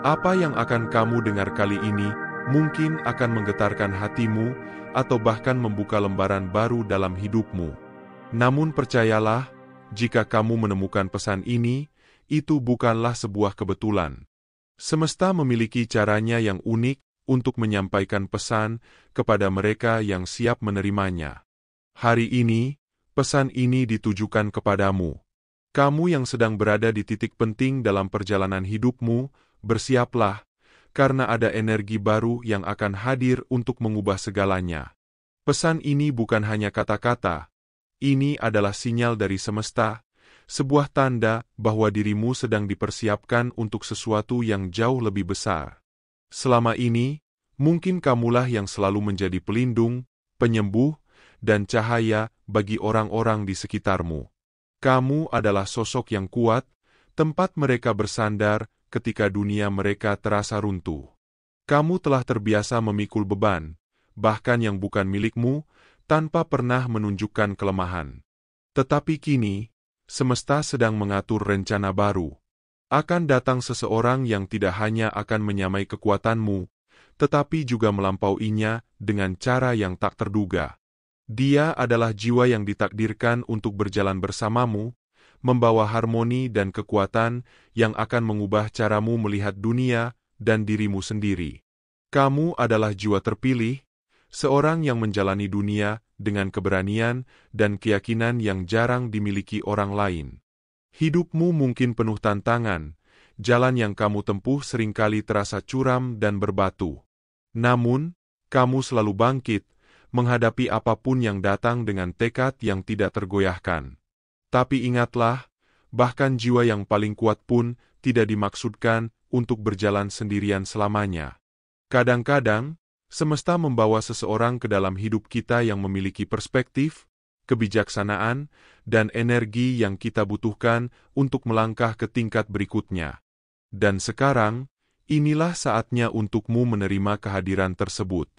Apa yang akan kamu dengar kali ini mungkin akan menggetarkan hatimu atau bahkan membuka lembaran baru dalam hidupmu. Namun percayalah, jika kamu menemukan pesan ini, itu bukanlah sebuah kebetulan. Semesta memiliki caranya yang unik untuk menyampaikan pesan kepada mereka yang siap menerimanya. Hari ini, pesan ini ditujukan kepadamu. Kamu yang sedang berada di titik penting dalam perjalanan hidupmu, bersiaplah, karena ada energi baru yang akan hadir untuk mengubah segalanya. Pesan ini bukan hanya kata-kata, ini adalah sinyal dari semesta, sebuah tanda bahwa dirimu sedang dipersiapkan untuk sesuatu yang jauh lebih besar. Selama ini, mungkin kamulah yang selalu menjadi pelindung, penyembuh, dan cahaya bagi orang-orang di sekitarmu. Kamu adalah sosok yang kuat, tempat mereka bersandar ketika dunia mereka terasa runtuh. Kamu telah terbiasa memikul beban, bahkan yang bukan milikmu, tanpa pernah menunjukkan kelemahan. Tetapi kini, semesta sedang mengatur rencana baru. Akan datang seseorang yang tidak hanya akan menyamai kekuatanmu, tetapi juga melampauinya dengan cara yang tak terduga. Dia adalah jiwa yang ditakdirkan untuk berjalan bersamamu, membawa harmoni dan kekuatan yang akan mengubah caramu melihat dunia dan dirimu sendiri. Kamu adalah jiwa terpilih, seorang yang menjalani dunia dengan keberanian dan keyakinan yang jarang dimiliki orang lain. Hidupmu mungkin penuh tantangan, jalan yang kamu tempuh seringkali terasa curam dan berbatu. Namun, kamu selalu bangkit, menghadapi apapun yang datang dengan tekad yang tidak tergoyahkan. Tapi ingatlah, bahkan jiwa yang paling kuat pun tidak dimaksudkan untuk berjalan sendirian selamanya. Kadang-kadang, semesta membawa seseorang ke dalam hidup kita yang memiliki perspektif, kebijaksanaan, dan energi yang kita butuhkan untuk melangkah ke tingkat berikutnya. Dan sekarang, inilah saatnya untukmu menerima kehadiran tersebut.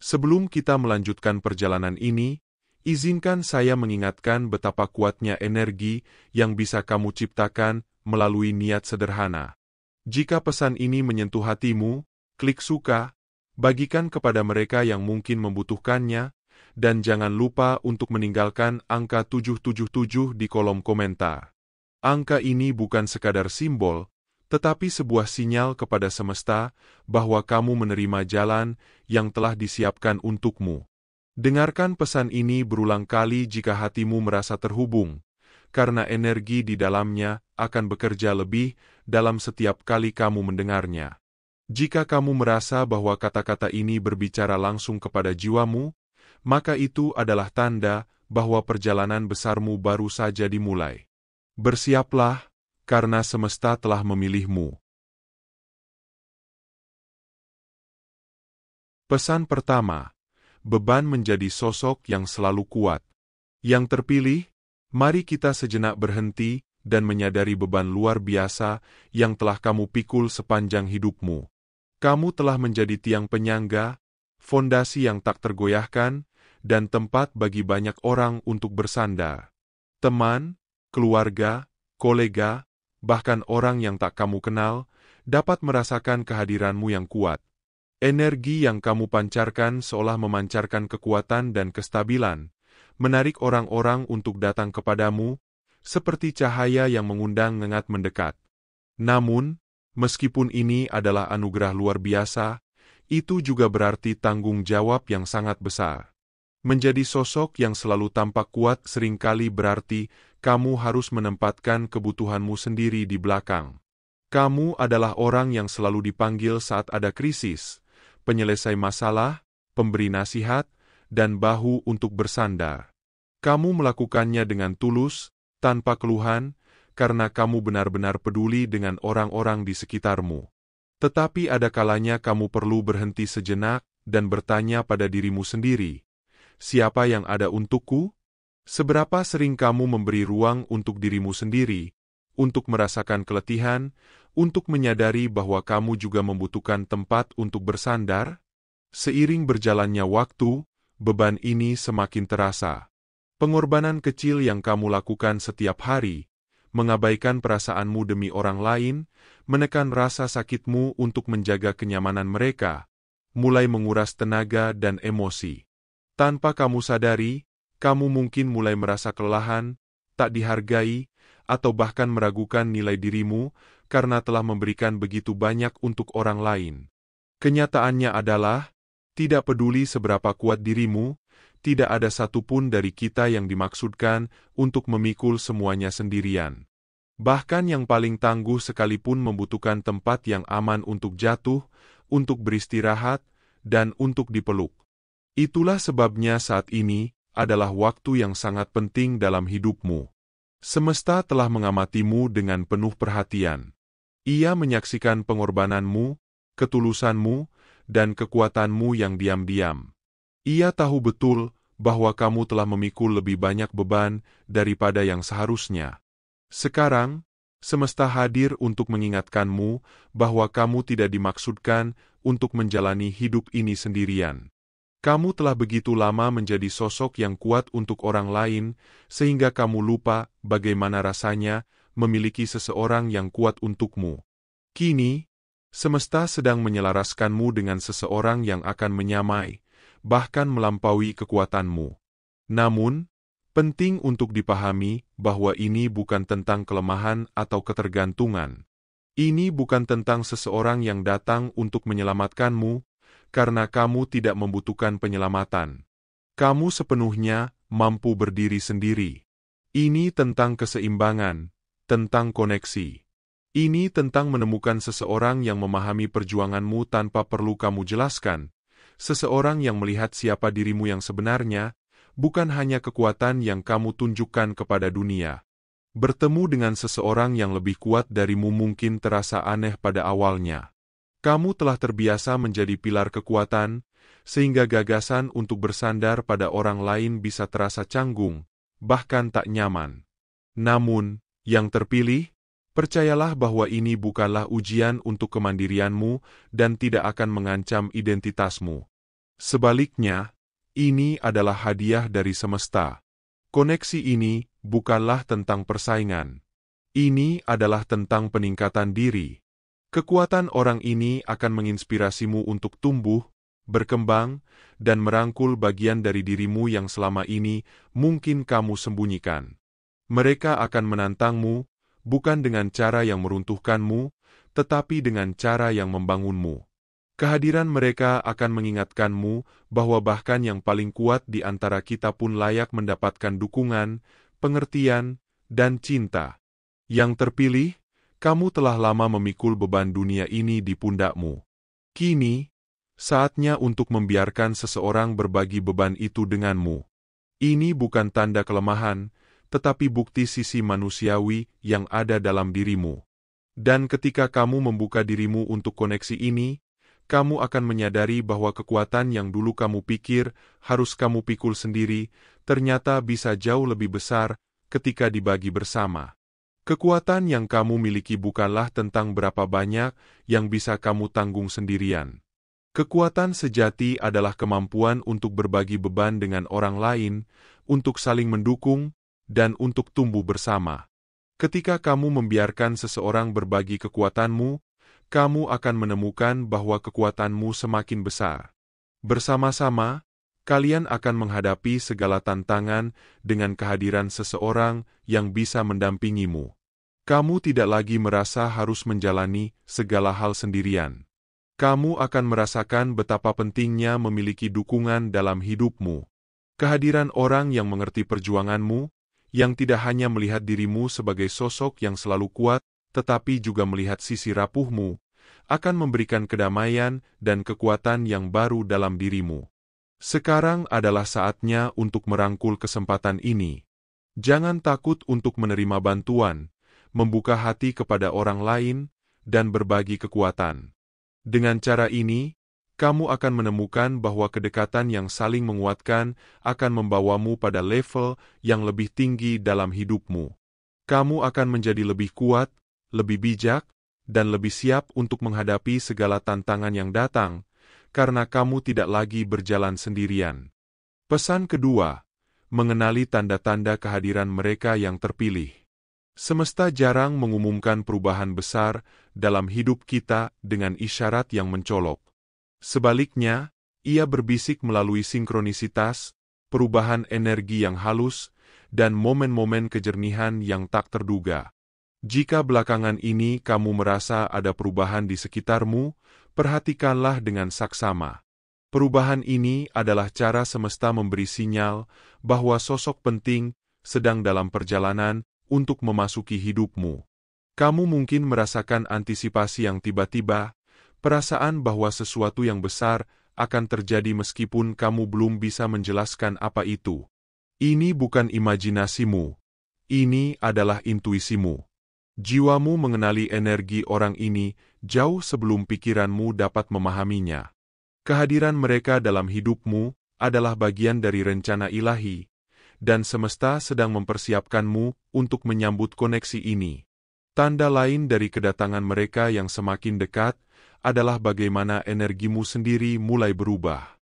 Sebelum kita melanjutkan perjalanan ini, izinkan saya mengingatkan betapa kuatnya energi yang bisa kamu ciptakan melalui niat sederhana. Jika pesan ini menyentuh hatimu, klik suka, bagikan kepada mereka yang mungkin membutuhkannya, dan jangan lupa untuk meninggalkan angka 777 di kolom komentar. Angka ini bukan sekadar simbol, tetapi sebuah sinyal kepada semesta bahwa kamu menerima jalan yang telah disiapkan untukmu. Dengarkan pesan ini berulang kali jika hatimu merasa terhubung, karena energi di dalamnya akan bekerja lebih dalam setiap kali kamu mendengarnya. Jika kamu merasa bahwa kata-kata ini berbicara langsung kepada jiwamu, maka itu adalah tanda bahwa perjalanan besarmu baru saja dimulai. Bersiaplah, karena semesta telah memilihmu. Pesan pertama, beban menjadi sosok yang selalu kuat. Yang terpilih, mari kita sejenak berhenti dan menyadari beban luar biasa yang telah kamu pikul sepanjang hidupmu. Kamu telah menjadi tiang penyangga, fondasi yang tak tergoyahkan, dan tempat bagi banyak orang untuk bersandar. Teman, keluarga, kolega, bahkan orang yang tak kamu kenal, dapat merasakan kehadiranmu yang kuat. Energi yang kamu pancarkan seolah memancarkan kekuatan dan kestabilan, menarik orang-orang untuk datang kepadamu, seperti cahaya yang mengundang ngengat mendekat. Namun, meskipun ini adalah anugerah luar biasa, itu juga berarti tanggung jawab yang sangat besar. Menjadi sosok yang selalu tampak kuat seringkali berarti kamu harus menempatkan kebutuhanmu sendiri di belakang. Kamu adalah orang yang selalu dipanggil saat ada krisis, penyelesai masalah, pemberi nasihat, dan bahu untuk bersandar. Kamu melakukannya dengan tulus, tanpa keluhan, karena kamu benar-benar peduli dengan orang-orang di sekitarmu. Tetapi ada kalanya kamu perlu berhenti sejenak dan bertanya pada dirimu sendiri, siapa yang ada untukku? Seberapa sering kamu memberi ruang untuk dirimu sendiri, untuk merasakan keletihan, untuk menyadari bahwa kamu juga membutuhkan tempat untuk bersandar? Seiring berjalannya waktu, beban ini semakin terasa. Pengorbanan kecil yang kamu lakukan setiap hari, mengabaikan perasaanmu demi orang lain, menekan rasa sakitmu untuk menjaga kenyamanan mereka, mulai menguras tenaga dan emosi. Tanpa kamu sadari, kamu mungkin mulai merasa kelelahan, tak dihargai, atau bahkan meragukan nilai dirimu karena telah memberikan begitu banyak untuk orang lain. Kenyataannya adalah, tidak peduli seberapa kuat dirimu, tidak ada satupun dari kita yang dimaksudkan untuk memikul semuanya sendirian. Bahkan yang paling tangguh sekalipun membutuhkan tempat yang aman untuk jatuh, untuk beristirahat, dan untuk dipeluk. Itulah sebabnya saat ini adalah waktu yang sangat penting dalam hidupmu. Semesta telah mengamatimu dengan penuh perhatian. Ia menyaksikan pengorbananmu, ketulusanmu, dan kekuatanmu yang diam-diam. Ia tahu betul bahwa kamu telah memikul lebih banyak beban daripada yang seharusnya. Sekarang, semesta hadir untuk mengingatkanmu bahwa kamu tidak dimaksudkan untuk menjalani hidup ini sendirian. Kamu telah begitu lama menjadi sosok yang kuat untuk orang lain, sehingga kamu lupa bagaimana rasanya memiliki seseorang yang kuat untukmu. Kini, semesta sedang menyelaraskanmu dengan seseorang yang akan menyamai, bahkan melampaui kekuatanmu. Namun, penting untuk dipahami bahwa ini bukan tentang kelemahan atau ketergantungan. Ini bukan tentang seseorang yang datang untuk menyelamatkanmu, karena kamu tidak membutuhkan penyelamatan. Kamu sepenuhnya mampu berdiri sendiri. Ini tentang keseimbangan, tentang koneksi. Ini tentang menemukan seseorang yang memahami perjuanganmu tanpa perlu kamu jelaskan. Seseorang yang melihat siapa dirimu yang sebenarnya, bukan hanya kekuatan yang kamu tunjukkan kepada dunia. Bertemu dengan seseorang yang lebih kuat darimu mungkin terasa aneh pada awalnya. Kamu telah terbiasa menjadi pilar kekuatan, sehingga gagasan untuk bersandar pada orang lain bisa terasa canggung, bahkan tak nyaman. Namun, yang terpilih, percayalah bahwa ini bukanlah ujian untuk kemandirianmu dan tidak akan mengancam identitasmu. Sebaliknya, ini adalah hadiah dari semesta. Koneksi ini bukanlah tentang persaingan. Ini adalah tentang peningkatan diri. Kekuatan orang ini akan menginspirasimu untuk tumbuh, berkembang, dan merangkul bagian dari dirimu yang selama ini mungkin kamu sembunyikan. Mereka akan menantangmu, bukan dengan cara yang meruntuhkanmu, tetapi dengan cara yang membangunmu. Kehadiran mereka akan mengingatkanmu bahwa bahkan yang paling kuat di antara kita pun layak mendapatkan dukungan, pengertian, dan cinta. Yang terpilih, kamu telah lama memikul beban dunia ini di pundakmu. Kini, saatnya untuk membiarkan seseorang berbagi beban itu denganmu. Ini bukan tanda kelemahan, tetapi bukti sisi manusiawi yang ada dalam dirimu. Dan ketika kamu membuka dirimu untuk koneksi ini, kamu akan menyadari bahwa kekuatan yang dulu kamu pikir harus kamu pikul sendiri, ternyata bisa jauh lebih besar ketika dibagi bersama. Kekuatan yang kamu miliki bukanlah tentang berapa banyak yang bisa kamu tanggung sendirian. Kekuatan sejati adalah kemampuan untuk berbagi beban dengan orang lain, untuk saling mendukung, dan untuk tumbuh bersama. Ketika kamu membiarkan seseorang berbagi kekuatanmu, kamu akan menemukan bahwa kekuatanmu semakin besar. Bersama-sama, kalian akan menghadapi segala tantangan dengan kehadiran seseorang yang bisa mendampingimu. Kamu tidak lagi merasa harus menjalani segala hal sendirian. Kamu akan merasakan betapa pentingnya memiliki dukungan dalam hidupmu. Kehadiran orang yang mengerti perjuanganmu, yang tidak hanya melihat dirimu sebagai sosok yang selalu kuat, tetapi juga melihat sisi rapuhmu, akan memberikan kedamaian dan kekuatan yang baru dalam dirimu. Sekarang adalah saatnya untuk merangkul kesempatan ini. Jangan takut untuk menerima bantuan, membuka hati kepada orang lain, dan berbagi kekuatan. Dengan cara ini, kamu akan menemukan bahwa kedekatan yang saling menguatkan akan membawamu pada level yang lebih tinggi dalam hidupmu. Kamu akan menjadi lebih kuat, lebih bijak, dan lebih siap untuk menghadapi segala tantangan yang datang, karena kamu tidak lagi berjalan sendirian. Pesan kedua, mengenali tanda-tanda kehadiran mereka yang terpilih. Semesta jarang mengumumkan perubahan besar dalam hidup kita dengan isyarat yang mencolok. Sebaliknya, ia berbisik melalui sinkronisitas, perubahan energi yang halus, dan momen-momen kejernihan yang tak terduga. Jika belakangan ini kamu merasa ada perubahan di sekitarmu, perhatikanlah dengan saksama. Perubahan ini adalah cara semesta memberi sinyal bahwa sosok penting sedang dalam perjalanan untuk memasuki hidupmu. Kamu mungkin merasakan antisipasi yang tiba-tiba, perasaan bahwa sesuatu yang besar akan terjadi meskipun kamu belum bisa menjelaskan apa itu. Ini bukan imajinasimu. Ini adalah intuisimu. Jiwamu mengenali energi orang ini jauh sebelum pikiranmu dapat memahaminya. Kehadiran mereka dalam hidupmu adalah bagian dari rencana ilahi, dan semesta sedang mempersiapkanmu untuk menyambut koneksi ini. Tanda lain dari kedatangan mereka yang semakin dekat adalah bagaimana energimu sendiri mulai berubah.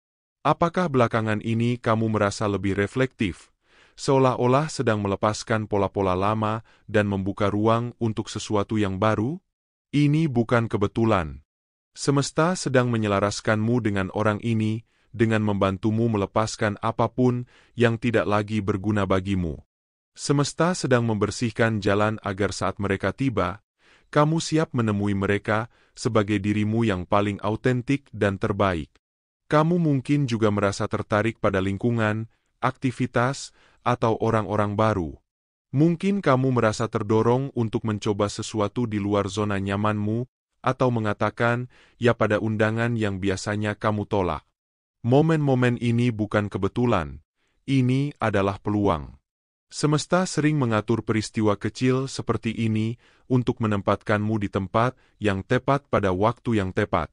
Apakah belakangan ini kamu merasa lebih reflektif, seolah-olah sedang melepaskan pola-pola lama dan membuka ruang untuk sesuatu yang baru? Ini bukan kebetulan. Semesta sedang menyelaraskanmu dengan orang ini, dengan membantumu melepaskan apapun yang tidak lagi berguna bagimu. Semesta sedang membersihkan jalan agar saat mereka tiba, kamu siap menemui mereka sebagai dirimu yang paling autentik dan terbaik. Kamu mungkin juga merasa tertarik pada lingkungan, aktivitas, atau orang-orang baru. Mungkin kamu merasa terdorong untuk mencoba sesuatu di luar zona nyamanmu, atau mengatakan ya pada undangan yang biasanya kamu tolak. Momen-momen ini bukan kebetulan, ini adalah peluang. Semesta sering mengatur peristiwa kecil seperti ini untuk menempatkanmu di tempat yang tepat pada waktu yang tepat.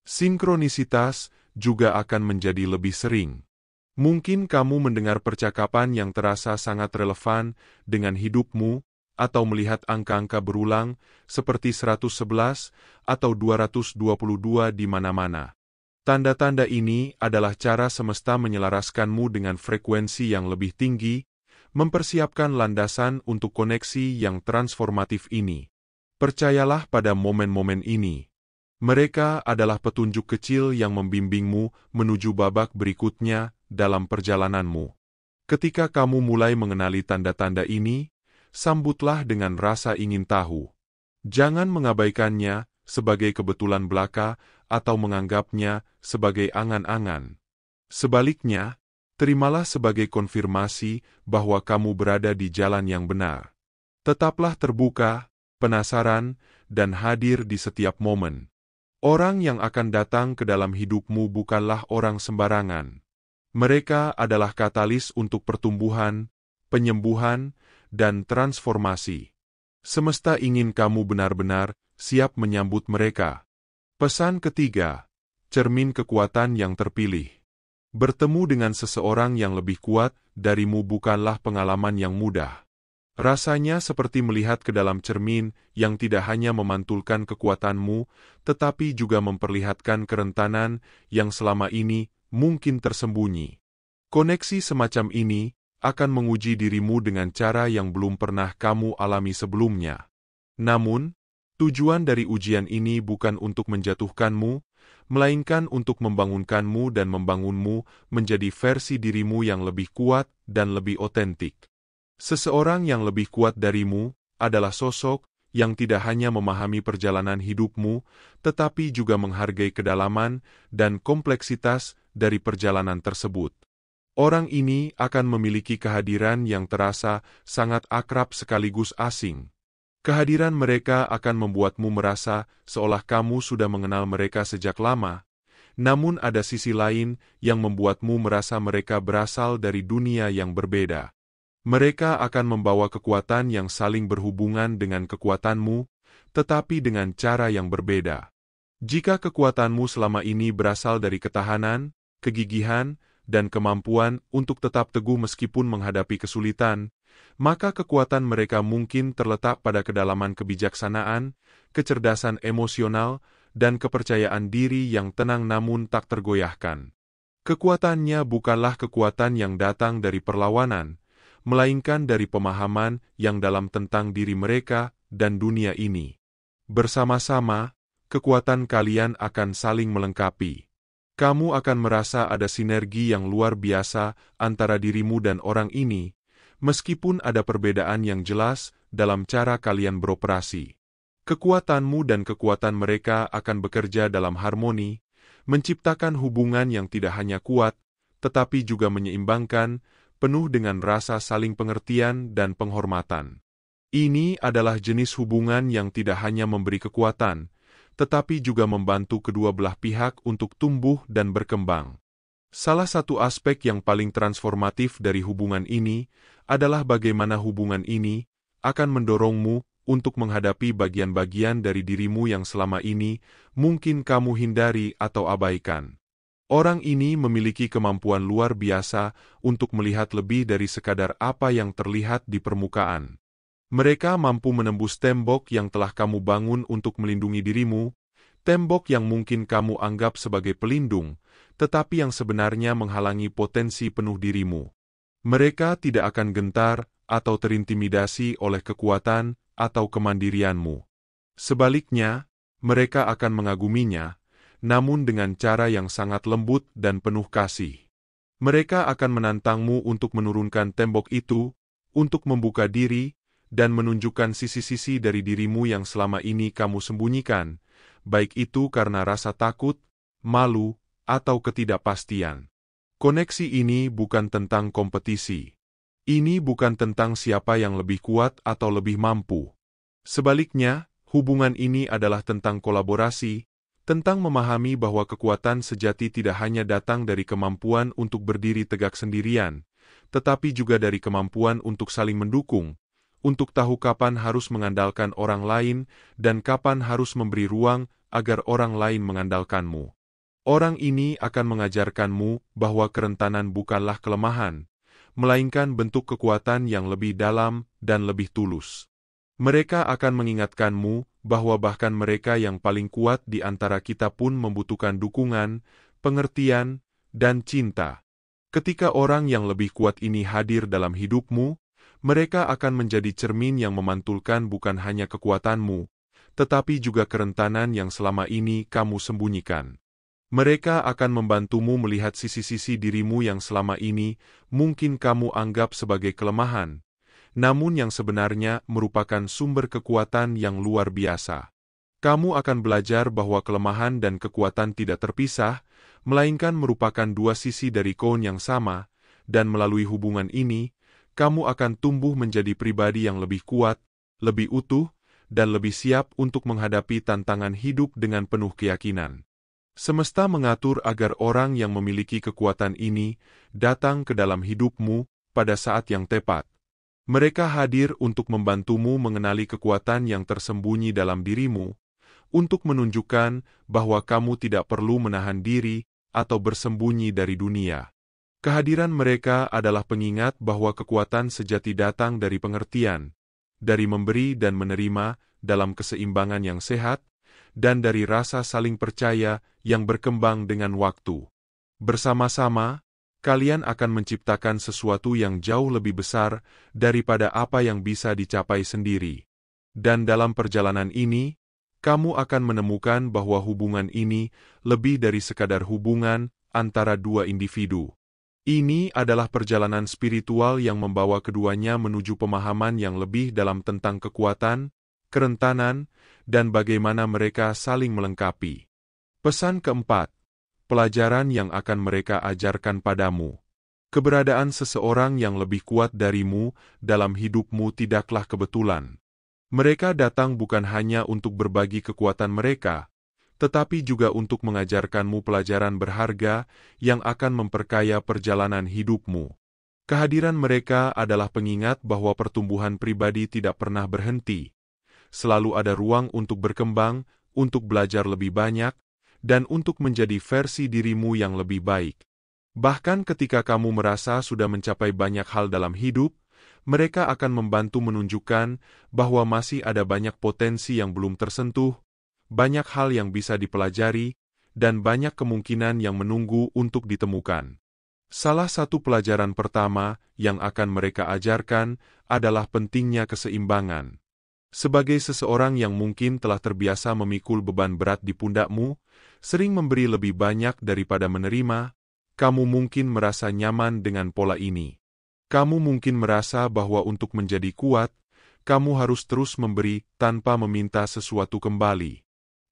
Sinkronisitas juga akan menjadi lebih sering. Mungkin kamu mendengar percakapan yang terasa sangat relevan dengan hidupmu, atau melihat angka-angka berulang seperti 111 atau 222 di mana-mana. Tanda-tanda ini adalah cara semesta menyelaraskanmu dengan frekuensi yang lebih tinggi, mempersiapkan landasan untuk koneksi yang transformatif ini. Percayalah pada momen-momen ini. Mereka adalah petunjuk kecil yang membimbingmu menuju babak berikutnya dalam perjalananmu. Ketika kamu mulai mengenali tanda-tanda ini, sambutlah dengan rasa ingin tahu. Jangan mengabaikannya sebagai kebetulan belaka atau menganggapnya sebagai angan-angan. Sebaliknya, terimalah sebagai konfirmasi bahwa kamu berada di jalan yang benar. Tetaplah terbuka, penasaran, dan hadir di setiap momen. Orang yang akan datang ke dalam hidupmu bukanlah orang sembarangan. Mereka adalah katalis untuk pertumbuhan, penyembuhan, dan transformasi. Semesta ingin kamu benar-benar siap menyambut mereka. Pesan ketiga, cermin kekuatan yang terpilih. Bertemu dengan seseorang yang lebih kuat darimu bukanlah pengalaman yang mudah. Rasanya seperti melihat ke dalam cermin yang tidak hanya memantulkan kekuatanmu, tetapi juga memperlihatkan kerentanan yang selama ini mungkin tersembunyi. Koneksi semacam ini akan menguji dirimu dengan cara yang belum pernah kamu alami sebelumnya. Namun, tujuan dari ujian ini bukan untuk menjatuhkanmu, melainkan untuk membangunkanmu dan membangunmu menjadi versi dirimu yang lebih kuat dan lebih otentik. Seseorang yang lebih kuat darimu adalah sosok yang tidak hanya memahami perjalanan hidupmu, tetapi juga menghargai kedalaman dan kompleksitas dari perjalanan tersebut. Orang ini akan memiliki kehadiran yang terasa sangat akrab sekaligus asing. Kehadiran mereka akan membuatmu merasa seolah kamu sudah mengenal mereka sejak lama, namun ada sisi lain yang membuatmu merasa mereka berasal dari dunia yang berbeda. Mereka akan membawa kekuatan yang saling berhubungan dengan kekuatanmu, tetapi dengan cara yang berbeda. Jika kekuatanmu selama ini berasal dari ketahanan, kegigihan, dan kemampuan untuk tetap teguh meskipun menghadapi kesulitan, maka kekuatan mereka mungkin terletak pada kedalaman kebijaksanaan, kecerdasan emosional, dan kepercayaan diri yang tenang namun tak tergoyahkan. Kekuatannya bukanlah kekuatan yang datang dari perlawanan, melainkan dari pemahaman yang dalam tentang diri mereka dan dunia ini. Bersama-sama, kekuatan kalian akan saling melengkapi. Kamu akan merasa ada sinergi yang luar biasa antara dirimu dan orang ini, meskipun ada perbedaan yang jelas dalam cara kalian beroperasi. Kekuatanmu dan kekuatan mereka akan bekerja dalam harmoni, menciptakan hubungan yang tidak hanya kuat, tetapi juga menyeimbangkan, penuh dengan rasa saling pengertian dan penghormatan. Ini adalah jenis hubungan yang tidak hanya memberi kekuatan, tetapi juga membantu kedua belah pihak untuk tumbuh dan berkembang. Salah satu aspek yang paling transformatif dari hubungan ini adalah bagaimana hubungan ini akan mendorongmu untuk menghadapi bagian-bagian dari dirimu yang selama ini mungkin kamu hindari atau abaikan. Orang ini memiliki kemampuan luar biasa untuk melihat lebih dari sekadar apa yang terlihat di permukaan. Mereka mampu menembus tembok yang telah kamu bangun untuk melindungi dirimu, tembok yang mungkin kamu anggap sebagai pelindung, tetapi yang sebenarnya menghalangi potensi penuh dirimu. Mereka tidak akan gentar atau terintimidasi oleh kekuatan atau kemandirianmu. Sebaliknya, mereka akan mengaguminya, namun dengan cara yang sangat lembut dan penuh kasih. Mereka akan menantangmu untuk menurunkan tembok itu, untuk membuka diri, dan menunjukkan sisi-sisi dari dirimu yang selama ini kamu sembunyikan, baik itu karena rasa takut, malu, atau ketidakpastian. Koneksi ini bukan tentang kompetisi. Ini bukan tentang siapa yang lebih kuat atau lebih mampu. Sebaliknya, hubungan ini adalah tentang kolaborasi, tentang memahami bahwa kekuatan sejati tidak hanya datang dari kemampuan untuk berdiri tegak sendirian, tetapi juga dari kemampuan untuk saling mendukung, untuk tahu kapan harus mengandalkan orang lain dan kapan harus memberi ruang agar orang lain mengandalkanmu. Orang ini akan mengajarkanmu bahwa kerentanan bukanlah kelemahan, melainkan bentuk kekuatan yang lebih dalam dan lebih tulus. Mereka akan mengingatkanmu bahwa bahkan mereka yang paling kuat di antara kita pun membutuhkan dukungan, pengertian, dan cinta. Ketika orang yang lebih kuat ini hadir dalam hidupmu, mereka akan menjadi cermin yang memantulkan bukan hanya kekuatanmu, tetapi juga kerentanan yang selama ini kamu sembunyikan. Mereka akan membantumu melihat sisi-sisi dirimu yang selama ini mungkin kamu anggap sebagai kelemahan, namun yang sebenarnya merupakan sumber kekuatan yang luar biasa. Kamu akan belajar bahwa kelemahan dan kekuatan tidak terpisah, melainkan merupakan dua sisi dari koin yang sama, dan melalui hubungan ini, kamu akan tumbuh menjadi pribadi yang lebih kuat, lebih utuh, dan lebih siap untuk menghadapi tantangan hidup dengan penuh keyakinan. Semesta mengatur agar orang yang memiliki kekuatan ini datang ke dalam hidupmu pada saat yang tepat. Mereka hadir untuk membantumu mengenali kekuatan yang tersembunyi dalam dirimu, untuk menunjukkan bahwa kamu tidak perlu menahan diri atau bersembunyi dari dunia. Kehadiran mereka adalah pengingat bahwa kekuatan sejati datang dari pengertian, dari memberi dan menerima dalam keseimbangan yang sehat, dan dari rasa saling percaya yang berkembang dengan waktu. Bersama-sama, kalian akan menciptakan sesuatu yang jauh lebih besar daripada apa yang bisa dicapai sendiri. Dan dalam perjalanan ini, kamu akan menemukan bahwa hubungan ini lebih dari sekadar hubungan antara dua individu. Ini adalah perjalanan spiritual yang membawa keduanya menuju pemahaman yang lebih dalam tentang kekuatan, kerentanan, dan bagaimana mereka saling melengkapi. Pesan keempat, pelajaran yang akan mereka ajarkan padamu. Keberadaan seseorang yang lebih kuat darimu dalam hidupmu tidaklah kebetulan. Mereka datang bukan hanya untuk berbagi kekuatan mereka, tetapi juga untuk mengajarkanmu pelajaran berharga yang akan memperkaya perjalanan hidupmu. Kehadiran mereka adalah pengingat bahwa pertumbuhan pribadi tidak pernah berhenti. Selalu ada ruang untuk berkembang, untuk belajar lebih banyak, dan untuk menjadi versi dirimu yang lebih baik. Bahkan ketika kamu merasa sudah mencapai banyak hal dalam hidup, mereka akan membantu menunjukkan bahwa masih ada banyak potensi yang belum tersentuh, banyak hal yang bisa dipelajari, dan banyak kemungkinan yang menunggu untuk ditemukan. Salah satu pelajaran pertama yang akan mereka ajarkan adalah pentingnya keseimbangan. Sebagai seseorang yang mungkin telah terbiasa memikul beban berat di pundakmu, sering memberi lebih banyak daripada menerima, kamu mungkin merasa nyaman dengan pola ini. Kamu mungkin merasa bahwa untuk menjadi kuat, kamu harus terus memberi tanpa meminta sesuatu kembali.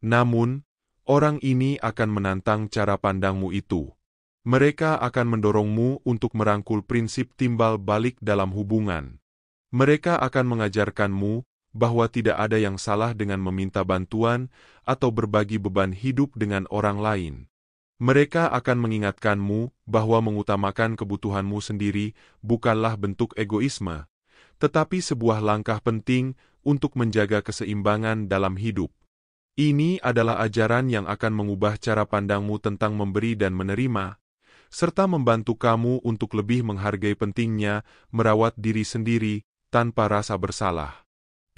Namun, orang ini akan menantang cara pandangmu itu. Mereka akan mendorongmu untuk merangkul prinsip timbal balik dalam hubungan. Mereka akan mengajarkanmu bahwa tidak ada yang salah dengan meminta bantuan atau berbagi beban hidup dengan orang lain. Mereka akan mengingatkanmu bahwa mengutamakan kebutuhanmu sendiri bukanlah bentuk egoisme, tetapi sebuah langkah penting untuk menjaga keseimbangan dalam hidup. Ini adalah ajaran yang akan mengubah cara pandangmu tentang memberi dan menerima, serta membantu kamu untuk lebih menghargai pentingnya merawat diri sendiri tanpa rasa bersalah.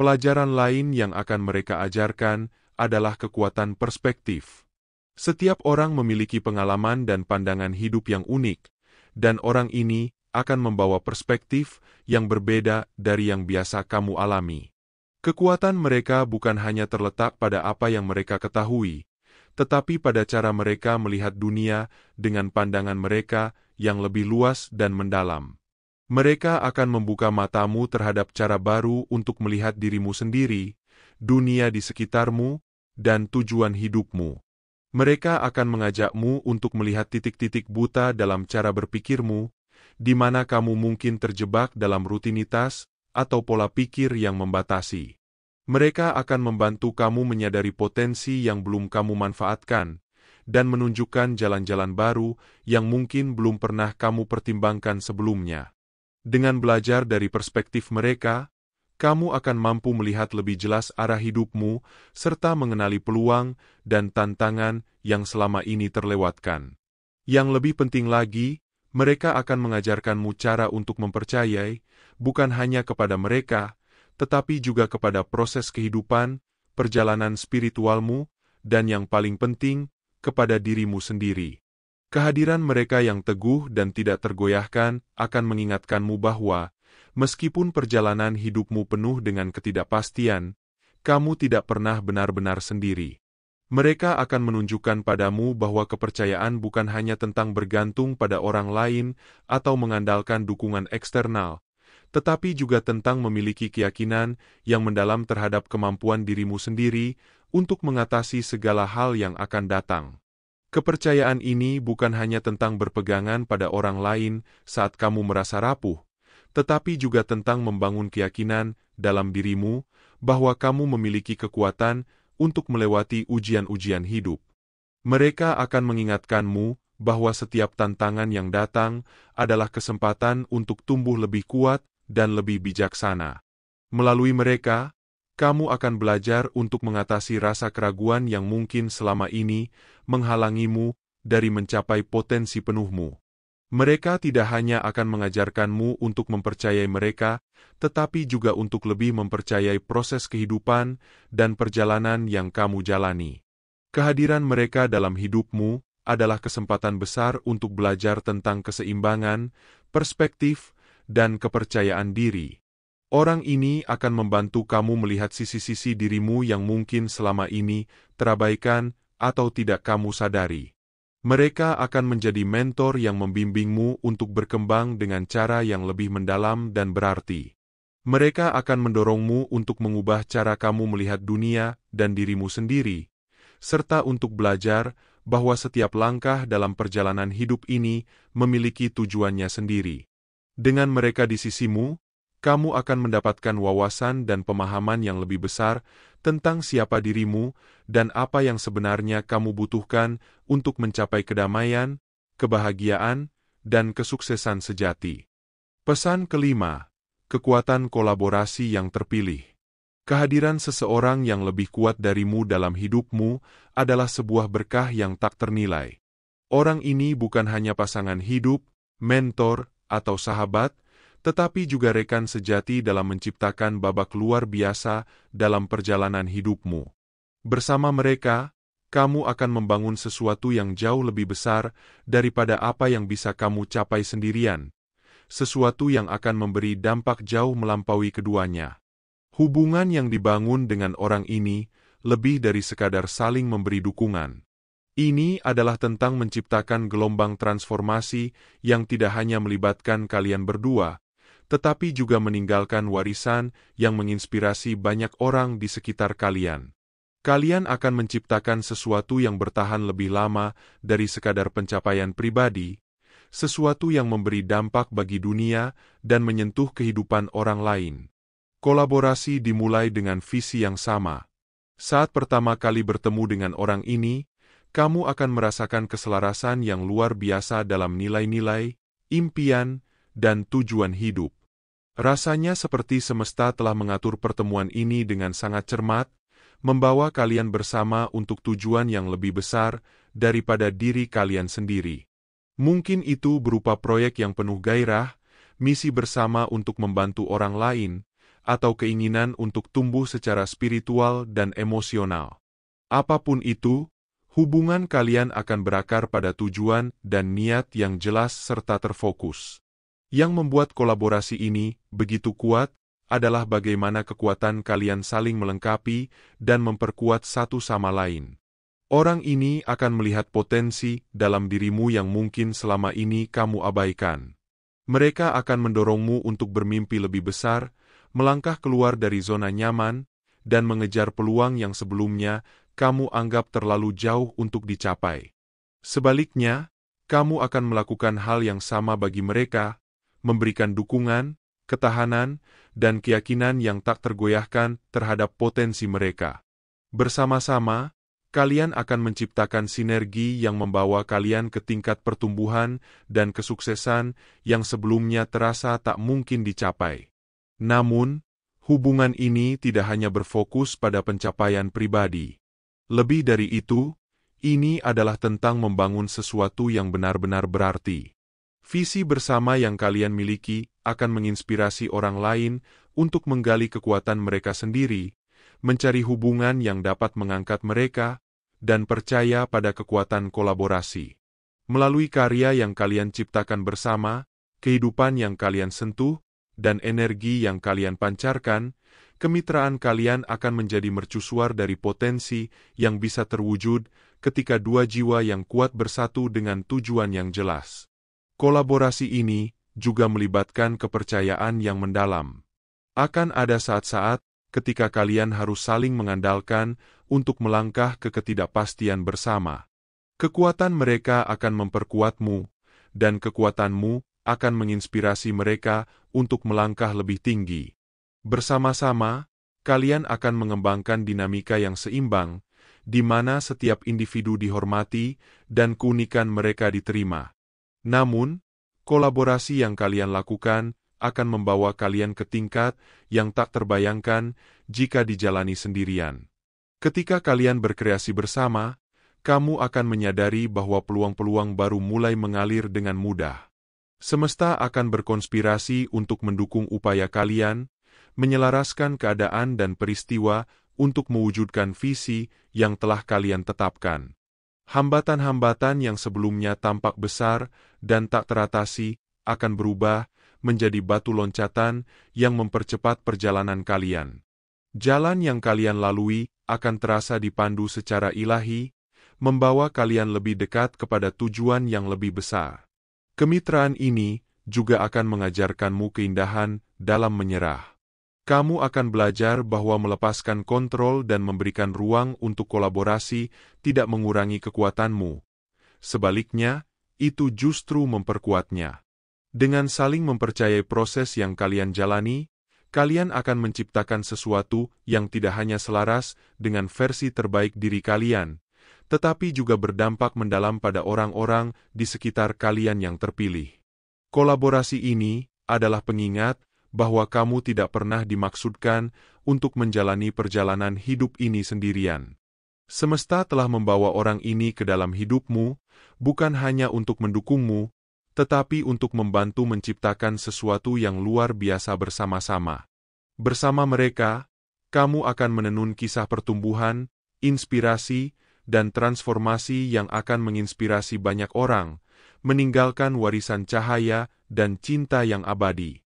Pelajaran lain yang akan mereka ajarkan adalah kekuatan perspektif. Setiap orang memiliki pengalaman dan pandangan hidup yang unik, dan orang ini akan membawa perspektif yang berbeda dari yang biasa kamu alami. Kekuatan mereka bukan hanya terletak pada apa yang mereka ketahui, tetapi pada cara mereka melihat dunia dengan pandangan mereka yang lebih luas dan mendalam. Mereka akan membuka matamu terhadap cara baru untuk melihat dirimu sendiri, dunia di sekitarmu, dan tujuan hidupmu. Mereka akan mengajakmu untuk melihat titik-titik buta dalam cara berpikirmu, di mana kamu mungkin terjebak dalam rutinitas atau pola pikir yang membatasi. Mereka akan membantu kamu menyadari potensi yang belum kamu manfaatkan, dan menunjukkan jalan-jalan baru yang mungkin belum pernah kamu pertimbangkan sebelumnya. Dengan belajar dari perspektif mereka, kamu akan mampu melihat lebih jelas arah hidupmu, serta mengenali peluang dan tantangan yang selama ini terlewatkan. Yang lebih penting lagi, mereka akan mengajarkanmu cara untuk mempercayai, bukan hanya kepada mereka, tetapi juga kepada proses kehidupan, perjalanan spiritualmu, dan yang paling penting, kepada dirimu sendiri. Kehadiran mereka yang teguh dan tidak tergoyahkan akan mengingatkanmu bahwa, meskipun perjalanan hidupmu penuh dengan ketidakpastian, kamu tidak pernah benar-benar sendiri. Mereka akan menunjukkan padamu bahwa kepercayaan bukan hanya tentang bergantung pada orang lain atau mengandalkan dukungan eksternal, tetapi juga tentang memiliki keyakinan yang mendalam terhadap kemampuan dirimu sendiri untuk mengatasi segala hal yang akan datang. Kepercayaan ini bukan hanya tentang berpegangan pada orang lain saat kamu merasa rapuh, tetapi juga tentang membangun keyakinan dalam dirimu bahwa kamu memiliki kekuatan untuk melewati ujian-ujian hidup. Mereka akan mengingatkanmu bahwa setiap tantangan yang datang adalah kesempatan untuk tumbuh lebih kuat dan lebih bijaksana. Melalui mereka, kamu akan belajar untuk mengatasi rasa keraguan yang mungkin selama ini menghalangimu dari mencapai potensi penuhmu. Mereka tidak hanya akan mengajarkanmu untuk mempercayai mereka, tetapi juga untuk lebih mempercayai proses kehidupan dan perjalanan yang kamu jalani. Kehadiran mereka dalam hidupmu adalah kesempatan besar untuk belajar tentang keseimbangan, perspektif, dan kepercayaan diri. Orang ini akan membantu kamu melihat sisi-sisi dirimu yang mungkin selama ini terabaikan atau tidak kamu sadari. Mereka akan menjadi mentor yang membimbingmu untuk berkembang dengan cara yang lebih mendalam dan berarti. Mereka akan mendorongmu untuk mengubah cara kamu melihat dunia dan dirimu sendiri, serta untuk belajar bahwa setiap langkah dalam perjalanan hidup ini memiliki tujuannya sendiri. Dengan mereka di sisimu, kamu akan mendapatkan wawasan dan pemahaman yang lebih besar tentang siapa dirimu dan apa yang sebenarnya kamu butuhkan untuk mencapai kedamaian, kebahagiaan, dan kesuksesan sejati. Pesan kelima, kekuatan kolaborasi yang terpilih. Kehadiran seseorang yang lebih kuat darimu dalam hidupmu adalah sebuah berkah yang tak ternilai. Orang ini bukan hanya pasangan hidup, mentor, atau sahabat, tetapi juga rekan sejati dalam menciptakan babak luar biasa dalam perjalanan hidupmu. Bersama mereka, kamu akan membangun sesuatu yang jauh lebih besar daripada apa yang bisa kamu capai sendirian, sesuatu yang akan memberi dampak jauh melampaui keduanya. Hubungan yang dibangun dengan orang ini lebih dari sekadar saling memberi dukungan. Ini adalah tentang menciptakan gelombang transformasi yang tidak hanya melibatkan kalian berdua, tetapi juga meninggalkan warisan yang menginspirasi banyak orang di sekitar kalian. Kalian akan menciptakan sesuatu yang bertahan lebih lama dari sekadar pencapaian pribadi, sesuatu yang memberi dampak bagi dunia dan menyentuh kehidupan orang lain. Kolaborasi dimulai dengan visi yang sama. Saat pertama kali bertemu dengan orang ini, kamu akan merasakan keselarasan yang luar biasa dalam nilai-nilai, impian, dan tujuan hidup. Rasanya seperti semesta telah mengatur pertemuan ini dengan sangat cermat, membawa kalian bersama untuk tujuan yang lebih besar daripada diri kalian sendiri. Mungkin itu berupa proyek yang penuh gairah, misi bersama untuk membantu orang lain, atau keinginan untuk tumbuh secara spiritual dan emosional. Apapun itu, hubungan kalian akan berakar pada tujuan dan niat yang jelas serta terfokus. Yang membuat kolaborasi ini begitu kuat adalah bagaimana kekuatan kalian saling melengkapi dan memperkuat satu sama lain. Orang ini akan melihat potensi dalam dirimu yang mungkin selama ini kamu abaikan. Mereka akan mendorongmu untuk bermimpi lebih besar, melangkah keluar dari zona nyaman, dan mengejar peluang yang sebelumnya kamu anggap terlalu jauh untuk dicapai. Sebaliknya, kamu akan melakukan hal yang sama bagi mereka, memberikan dukungan, ketahanan, dan keyakinan yang tak tergoyahkan terhadap potensi mereka. Bersama-sama, kalian akan menciptakan sinergi yang membawa kalian ke tingkat pertumbuhan dan kesuksesan yang sebelumnya terasa tak mungkin dicapai. Namun, hubungan ini tidak hanya berfokus pada pencapaian pribadi. Lebih dari itu, ini adalah tentang membangun sesuatu yang benar-benar berarti. Visi bersama yang kalian miliki akan menginspirasi orang lain untuk menggali kekuatan mereka sendiri, mencari hubungan yang dapat mengangkat mereka, dan percaya pada kekuatan kolaborasi. Melalui karya yang kalian ciptakan bersama, kehidupan yang kalian sentuh, dan energi yang kalian pancarkan, kemitraan kalian akan menjadi mercusuar dari potensi yang bisa terwujud ketika dua jiwa yang kuat bersatu dengan tujuan yang jelas. Kolaborasi ini juga melibatkan kepercayaan yang mendalam. Akan ada saat-saat ketika kalian harus saling mengandalkan untuk melangkah ke ketidakpastian bersama. Kekuatan mereka akan memperkuatmu, dan kekuatanmu akan menginspirasi mereka untuk melangkah lebih tinggi. Bersama-sama, kalian akan mengembangkan dinamika yang seimbang, di mana setiap individu dihormati dan keunikan mereka diterima. Namun, kolaborasi yang kalian lakukan akan membawa kalian ke tingkat yang tak terbayangkan jika dijalani sendirian. Ketika kalian berkreasi bersama, kamu akan menyadari bahwa peluang-peluang baru mulai mengalir dengan mudah. Semesta akan berkonspirasi untuk mendukung upaya kalian, menyelaraskan keadaan dan peristiwa untuk mewujudkan visi yang telah kalian tetapkan. Hambatan-hambatan yang sebelumnya tampak besar dan tak teratasi akan berubah menjadi batu loncatan yang mempercepat perjalanan kalian. Jalan yang kalian lalui akan terasa dipandu secara ilahi, membawa kalian lebih dekat kepada tujuan yang lebih besar. Kemitraan ini juga akan mengajarkanmu keindahan dalam menyerah. Kamu akan belajar bahwa melepaskan kontrol dan memberikan ruang untuk kolaborasi tidak mengurangi kekuatanmu. Sebaliknya, itu justru memperkuatnya. Dengan saling mempercayai proses yang kalian jalani, kalian akan menciptakan sesuatu yang tidak hanya selaras dengan versi terbaik diri kalian, tetapi juga berdampak mendalam pada orang-orang di sekitar kalian yang terpilih. Kolaborasi ini adalah pengingat bahwa kamu tidak pernah dimaksudkan untuk menjalani perjalanan hidup ini sendirian. Semesta telah membawa orang ini ke dalam hidupmu, bukan hanya untuk mendukungmu, tetapi untuk membantu menciptakan sesuatu yang luar biasa bersama-sama. Bersama mereka, kamu akan menenun kisah pertumbuhan, inspirasi, dan transformasi yang akan menginspirasi banyak orang, meninggalkan warisan cahaya dan cinta yang abadi.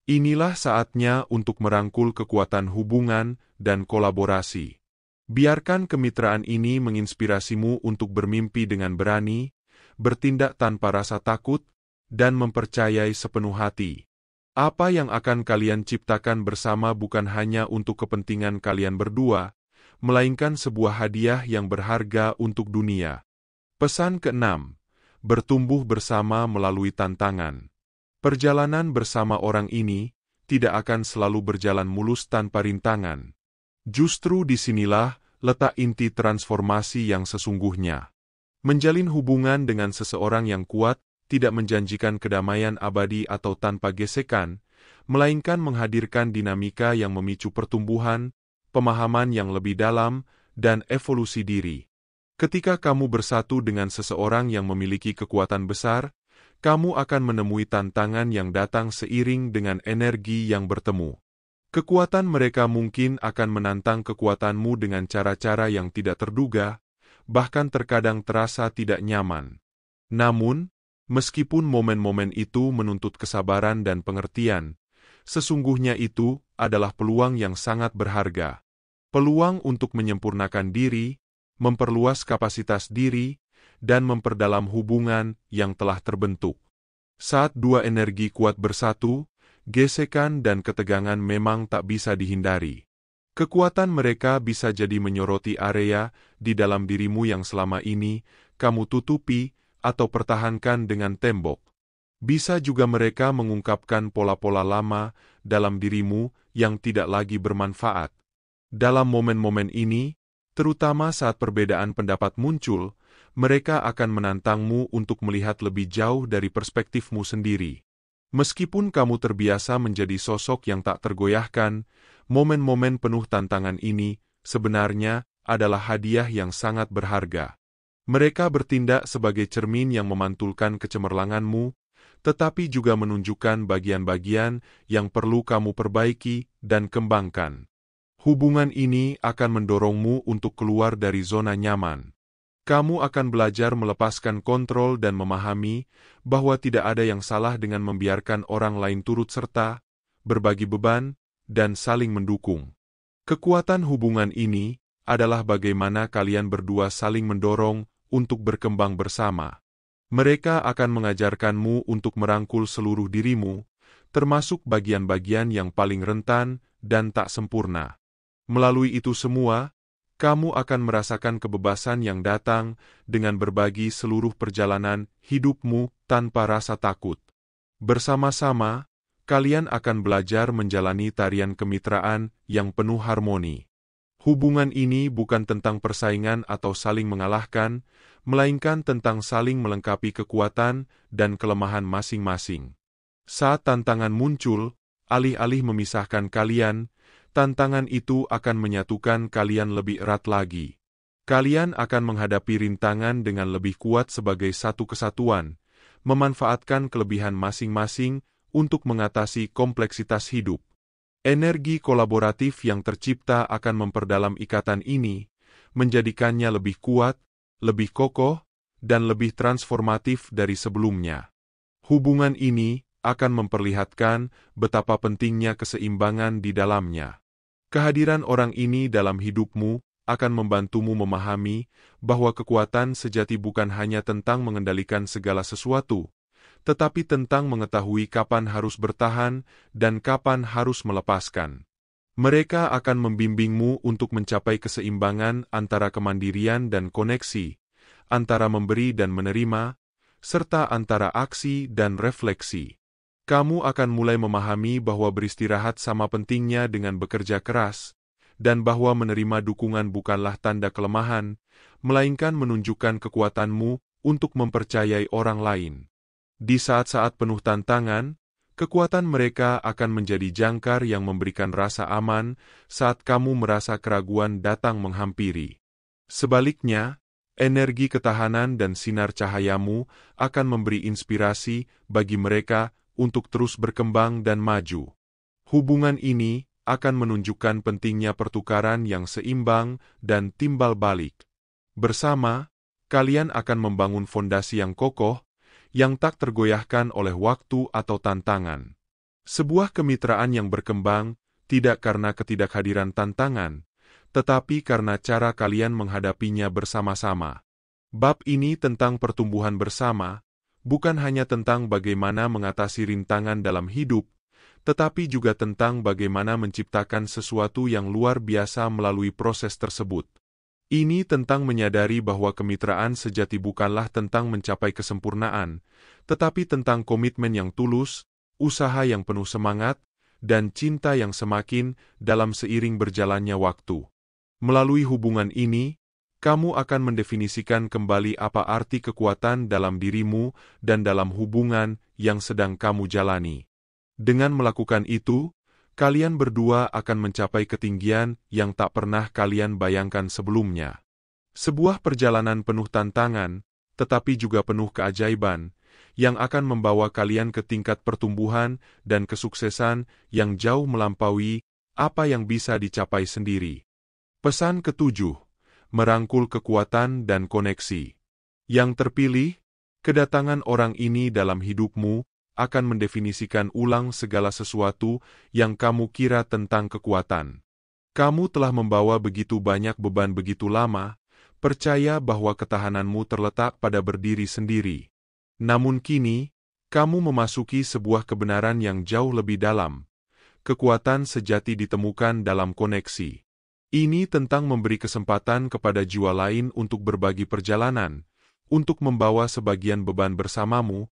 Inilah saatnya untuk merangkul kekuatan hubungan dan kolaborasi. Biarkan kemitraan ini menginspirasimu untuk bermimpi dengan berani, bertindak tanpa rasa takut, dan mempercayai sepenuh hati. Apa yang akan kalian ciptakan bersama bukan hanya untuk kepentingan kalian berdua, melainkan sebuah hadiah yang berharga untuk dunia. Pesan ke-6. Bertumbuh bersama melalui tantangan. Perjalanan bersama orang ini tidak akan selalu berjalan mulus tanpa rintangan. Justru disinilah letak inti transformasi yang sesungguhnya. Menjalin hubungan dengan seseorang yang kuat tidak menjanjikan kedamaian abadi atau tanpa gesekan, melainkan menghadirkan dinamika yang memicu pertumbuhan, pemahaman yang lebih dalam, dan evolusi diri. Ketika kamu bersatu dengan seseorang yang memiliki kekuatan besar, kamu akan menemui tantangan yang datang seiring dengan energi yang bertemu. Kekuatan mereka mungkin akan menantang kekuatanmu dengan cara-cara yang tidak terduga, bahkan terkadang terasa tidak nyaman. Namun, meskipun momen-momen itu menuntut kesabaran dan pengertian, sesungguhnya itu adalah peluang yang sangat berharga. Peluang untuk menyempurnakan diri, memperluas kapasitas diri, dan memperdalam hubungan yang telah terbentuk. Saat dua energi kuat bersatu, gesekan dan ketegangan memang tak bisa dihindari. Kekuatan mereka bisa jadi menyoroti area di dalam dirimu yang selama ini kamu tutupi atau pertahankan dengan tembok. Bisa juga mereka mengungkapkan pola-pola lama dalam dirimu yang tidak lagi bermanfaat. Dalam momen-momen ini, terutama saat perbedaan pendapat muncul, mereka akan menantangmu untuk melihat lebih jauh dari perspektifmu sendiri. Meskipun kamu terbiasa menjadi sosok yang tak tergoyahkan, momen-momen penuh tantangan ini sebenarnya adalah hadiah yang sangat berharga. Mereka bertindak sebagai cermin yang memantulkan kecemerlanganmu, tetapi juga menunjukkan bagian-bagian yang perlu kamu perbaiki dan kembangkan. Hubungan ini akan mendorongmu untuk keluar dari zona nyaman. Kamu akan belajar melepaskan kontrol dan memahami bahwa tidak ada yang salah dengan membiarkan orang lain turut serta, berbagi beban, dan saling mendukung. Kekuatan hubungan ini adalah bagaimana kalian berdua saling mendorong untuk berkembang bersama. Mereka akan mengajarkanmu untuk merangkul seluruh dirimu, termasuk bagian-bagian yang paling rentan dan tak sempurna. Melalui itu semua, kamu akan merasakan kebebasan yang datang dengan berbagi seluruh perjalanan hidupmu tanpa rasa takut. Bersama-sama, kalian akan belajar menjalani tarian kemitraan yang penuh harmoni. Hubungan ini bukan tentang persaingan atau saling mengalahkan, melainkan tentang saling melengkapi kekuatan dan kelemahan masing-masing. Saat tantangan muncul, alih-alih memisahkan kalian, tantangan itu akan menyatukan kalian lebih erat lagi. Kalian akan menghadapi rintangan dengan lebih kuat sebagai satu kesatuan, memanfaatkan kelebihan masing-masing untuk mengatasi kompleksitas hidup. Energi kolaboratif yang tercipta akan memperdalam ikatan ini, menjadikannya lebih kuat, lebih kokoh, dan lebih transformatif dari sebelumnya. Hubungan ini akan memperlihatkan betapa pentingnya keseimbangan di dalamnya. Kehadiran orang ini dalam hidupmu akan membantumu memahami bahwa kekuatan sejati bukan hanya tentang mengendalikan segala sesuatu, tetapi tentang mengetahui kapan harus bertahan dan kapan harus melepaskan. Mereka akan membimbingmu untuk mencapai keseimbangan antara kemandirian dan koneksi, antara memberi dan menerima, serta antara aksi dan refleksi. Kamu akan mulai memahami bahwa beristirahat sama pentingnya dengan bekerja keras, dan bahwa menerima dukungan bukanlah tanda kelemahan, melainkan menunjukkan kekuatanmu untuk mempercayai orang lain. Di saat-saat penuh tantangan, kekuatan mereka akan menjadi jangkar yang memberikan rasa aman saat kamu merasa keraguan datang menghampiri. Sebaliknya, energi ketahanan dan sinar cahayamu akan memberi inspirasi bagi mereka untuk terus berkembang dan maju. Hubungan ini akan menunjukkan pentingnya pertukaran yang seimbang dan timbal balik. Bersama, kalian akan membangun fondasi yang kokoh, yang tak tergoyahkan oleh waktu atau tantangan. Sebuah kemitraan yang berkembang, tidak karena ketidakhadiran tantangan, tetapi karena cara kalian menghadapinya bersama-sama. Bab ini tentang pertumbuhan bersama, bukan hanya tentang bagaimana mengatasi rintangan dalam hidup, tetapi juga tentang bagaimana menciptakan sesuatu yang luar biasa melalui proses tersebut. Ini tentang menyadari bahwa kemitraan sejati bukanlah tentang mencapai kesempurnaan, tetapi tentang komitmen yang tulus, usaha yang penuh semangat, dan cinta yang semakin dalam seiring berjalannya waktu. Melalui hubungan ini, kamu akan mendefinisikan kembali apa arti kekuatan dalam dirimu dan dalam hubungan yang sedang kamu jalani. Dengan melakukan itu, kalian berdua akan mencapai ketinggian yang tak pernah kalian bayangkan sebelumnya. Sebuah perjalanan penuh tantangan, tetapi juga penuh keajaiban, yang akan membawa kalian ke tingkat pertumbuhan dan kesuksesan yang jauh melampaui apa yang bisa dicapai sendiri. Pesan ketujuh, merangkul kekuatan dan koneksi. Yang terpilih, kedatangan orang ini dalam hidupmu akan mendefinisikan ulang segala sesuatu yang kamu kira tentang kekuatan. Kamu telah membawa begitu banyak beban begitu lama, percaya bahwa ketahananmu terletak pada berdiri sendiri. Namun kini, kamu memasuki sebuah kebenaran yang jauh lebih dalam. Kekuatan sejati ditemukan dalam koneksi. Ini tentang memberi kesempatan kepada jiwa lain untuk berbagi perjalanan, untuk membawa sebagian beban bersamamu,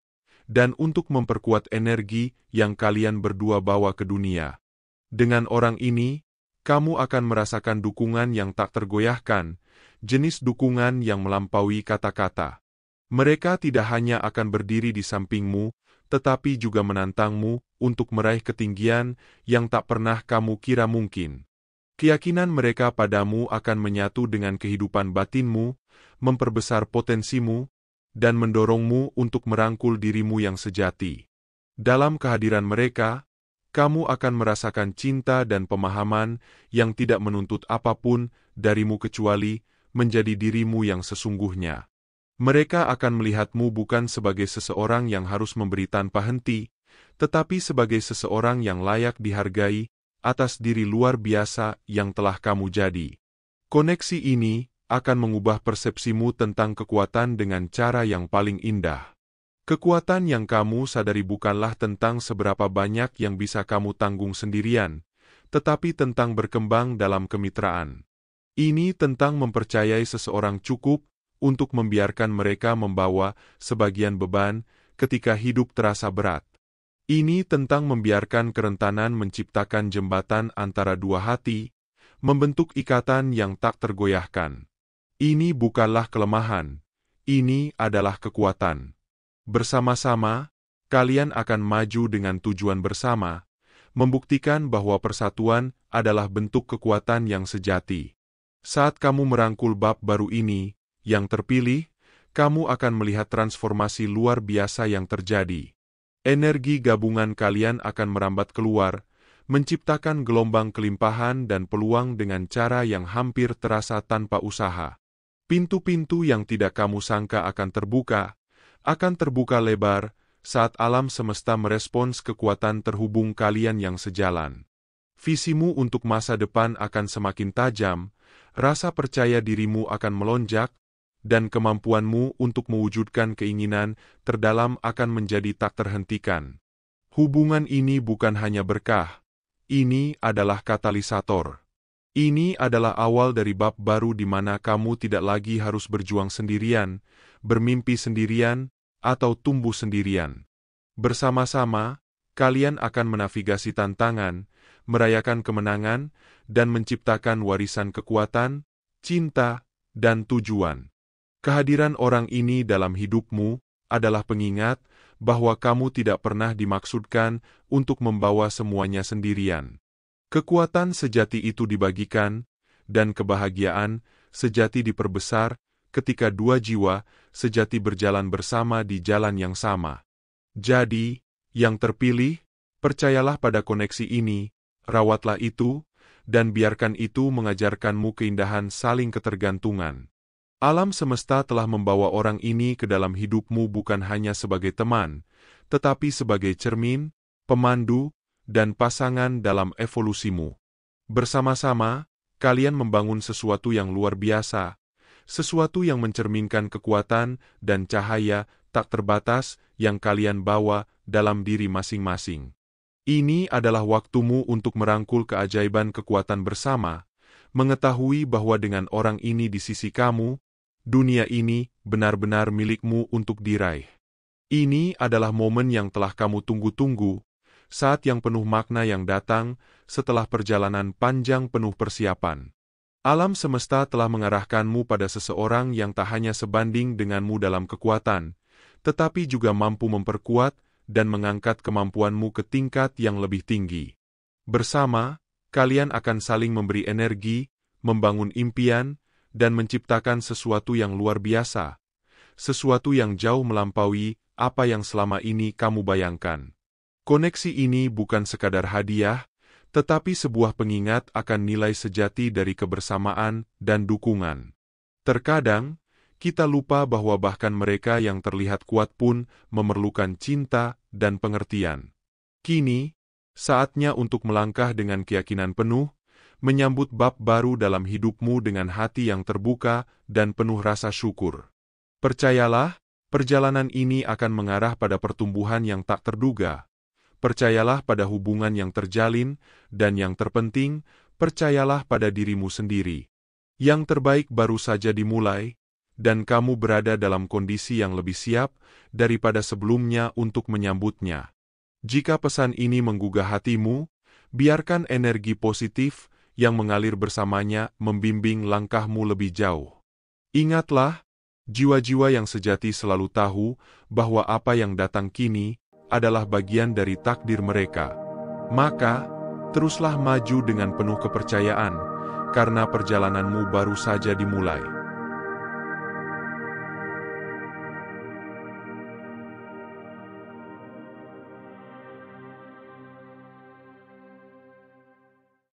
dan untuk memperkuat energi yang kalian berdua bawa ke dunia. Dengan orang ini, kamu akan merasakan dukungan yang tak tergoyahkan, jenis dukungan yang melampaui kata-kata. Mereka tidak hanya akan berdiri di sampingmu, tetapi juga menantangmu untuk meraih ketinggian yang tak pernah kamu kira mungkin. Keyakinan mereka padamu akan menyatu dengan kehidupan batinmu, memperbesar potensimu, dan mendorongmu untuk merangkul dirimu yang sejati. Dalam kehadiran mereka, kamu akan merasakan cinta dan pemahaman yang tidak menuntut apapun darimu kecuali menjadi dirimu yang sesungguhnya. Mereka akan melihatmu bukan sebagai seseorang yang harus memberi tanpa henti, tetapi sebagai seseorang yang layak dihargai atas diri luar biasa yang telah kamu jadi. Koneksi ini akan mengubah persepsimu tentang kekuatan dengan cara yang paling indah. Kekuatan yang kamu sadari bukanlah tentang seberapa banyak yang bisa kamu tanggung sendirian, tetapi tentang berkembang dalam kemitraan. Ini tentang mempercayai seseorang cukup untuk membiarkan mereka membawa sebagian beban ketika hidup terasa berat. Ini tentang membiarkan kerentanan menciptakan jembatan antara dua hati, membentuk ikatan yang tak tergoyahkan. Ini bukanlah kelemahan, ini adalah kekuatan. Bersama-sama, kalian akan maju dengan tujuan bersama, membuktikan bahwa persatuan adalah bentuk kekuatan yang sejati. Saat kamu merangkul bab baru ini, yang terpilih, kamu akan melihat transformasi luar biasa yang terjadi. Energi gabungan kalian akan merambat keluar, menciptakan gelombang kelimpahan dan peluang dengan cara yang hampir terasa tanpa usaha. Pintu-pintu yang tidak kamu sangka akan terbuka lebar, saat alam semesta merespons kekuatan terhubung kalian yang sejalan. Visimu untuk masa depan akan semakin tajam, rasa percaya dirimu akan melonjak, dan kemampuanmu untuk mewujudkan keinginan terdalam akan menjadi tak terhentikan. Hubungan ini bukan hanya berkah, ini adalah katalisator. Ini adalah awal dari bab baru di mana kamu tidak lagi harus berjuang sendirian, bermimpi sendirian, atau tumbuh sendirian. Bersama-sama, kalian akan menavigasi tantangan, merayakan kemenangan, dan menciptakan warisan kekuatan, cinta, dan tujuan. Kehadiran orang ini dalam hidupmu adalah pengingat bahwa kamu tidak pernah dimaksudkan untuk membawa semuanya sendirian. Kekuatan sejati itu dibagikan, dan kebahagiaan sejati diperbesar ketika dua jiwa sejati berjalan bersama di jalan yang sama. Jadi, yang terpilih, percayalah pada koneksi ini, rawatlah itu, dan biarkan itu mengajarkanmu keindahan saling ketergantungan. Alam semesta telah membawa orang ini ke dalam hidupmu bukan hanya sebagai teman, tetapi sebagai cermin, pemandu, dan pasangan dalam evolusimu. Bersama-sama, kalian membangun sesuatu yang luar biasa, sesuatu yang mencerminkan kekuatan dan cahaya tak terbatas yang kalian bawa dalam diri masing-masing. Ini adalah waktumu untuk merangkul keajaiban kekuatan bersama, mengetahui bahwa dengan orang ini di sisi kamu, dunia ini benar-benar milikmu untuk diraih. Ini adalah momen yang telah kamu tunggu-tunggu, saat yang penuh makna yang datang setelah perjalanan panjang penuh persiapan. Alam semesta telah mengarahkanmu pada seseorang yang tak hanya sebanding denganmu dalam kekuatan, tetapi juga mampu memperkuat dan mengangkat kemampuanmu ke tingkat yang lebih tinggi. Bersama, kalian akan saling memberi energi, membangun impian, dan menciptakan sesuatu yang luar biasa, sesuatu yang jauh melampaui apa yang selama ini kamu bayangkan. Koneksi ini bukan sekadar hadiah, tetapi sebuah pengingat akan nilai sejati dari kebersamaan dan dukungan. Terkadang, kita lupa bahwa bahkan mereka yang terlihat kuat pun memerlukan cinta dan pengertian. Kini, saatnya untuk melangkah dengan keyakinan penuh, menyambut bab baru dalam hidupmu dengan hati yang terbuka dan penuh rasa syukur. Percayalah, perjalanan ini akan mengarah pada pertumbuhan yang tak terduga. Percayalah pada hubungan yang terjalin, dan yang terpenting, percayalah pada dirimu sendiri. Yang terbaik baru saja dimulai, dan kamu berada dalam kondisi yang lebih siap daripada sebelumnya untuk menyambutnya. Jika pesan ini menggugah hatimu, biarkan energi positif yang mengalir bersamanya membimbing langkahmu lebih jauh. Ingatlah, jiwa-jiwa yang sejati selalu tahu bahwa apa yang datang kini adalah bagian dari takdir mereka. Maka, teruslah maju dengan penuh kepercayaan, karena perjalananmu baru saja dimulai.